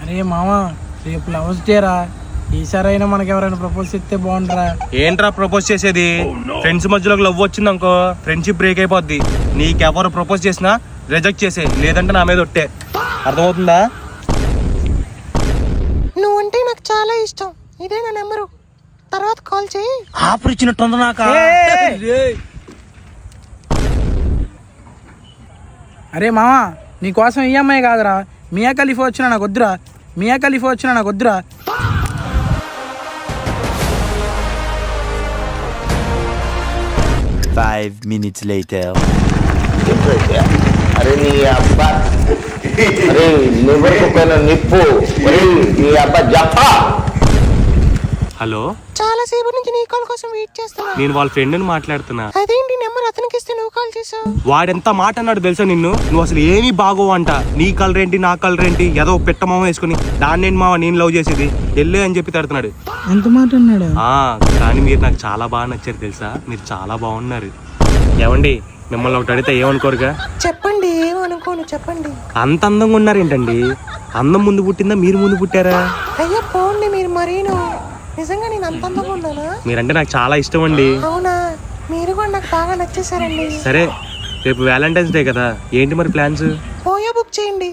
అరే మామ, రేపు లవర్స్ డే రా. ఈసారైనా మనకి ఎవరైనా ప్రపోజ్ చేస్తే బాగుంటారా? ఏంట్రా ప్రపోజ్ చేసేది? ఫ్రెండ్స్ మధ్యలో లవ్ వచ్చింది అనుకో, ఫ్రెండ్షిప్ బ్రేక్ అయిపోద్ది. నీకెవరు ప్రపోజ్ చేసినా రిజెక్ట్ చేసే, లేదంటే నా మీద ఒట్టే. అర్థమవుతుందా? నువ్వంటే నాకు చాలా ఇష్టం. ఇదే నా నెంబరు, తర్వాత కాల్ చేయి. ఆఫర్ ఇచ్చినట్టుంది నాక. అరే మామ, నీకోసం ఈఎంఐ కాదురా, మియా ఖలీఫా వచ్చినా నాకు వద్దురా. మియా ఖలీఫా వచ్చినా నాకు వద్దురా. Five minutes later. అరే నీ అబ్బా, అరే లివర్ పైన నిప్పు, అరే నీ అబ్బా జఫా. హలో, చాలా సేపు నుంచి నీ కాల్ కోసం వెయిట్ చేస్తున్నా. నేను వాళ్ళ ఫ్రెండ్ ని మాట్లాడుతున్నా. అదేంటి నెంబర్ అతనికి ఇస్తే నువ్వు కాల్ చేసావు? వాడెంత మాట అన్నాడు తెలుసా నిన్ను? నువ్వు అసలు ఏమీ బాగోవు అంట. నీ కలర్ ఏంటి, నా కలర్ ఏంటి, ఏదో పెట్ట మామ వేసుకుని దాన్ని నేను మామ నేను లవ్ చేసేది వెళ్ళే అని చెప్పి తడుతున్నాడు. ఎంత మాట అన్నాడు? కానీ మీరు నాకు చాలా బాగా నచ్చారు తెలుసా. మీరు చాలా బాగున్నారు. ఏమండి, మిమ్మల్ని ఒకటి అడిగితే ఏమనుకోరుగా? చెప్పండి, ఏమనుకోను చెప్పండి. అంత అందంగా ఉన్నారేంటండి? అందం ముందు పుట్టిందా మీరు ముందు పుట్టారా? అయ్యా పోండి మీరు మరీను. నిజంగా నేను అంత అందంగా ఉన్నానా? మీరంటే నాకు చాలా ఇష్టం అండి. అవునా? మీరు కూడా నాకు బాగా నచ్చేసారండి. సరే, రేపు వ్యాలంటైన్స్ డే కదా, ఏంటి మరి ప్లాన్స్? పోయో బుక్ చేయండి.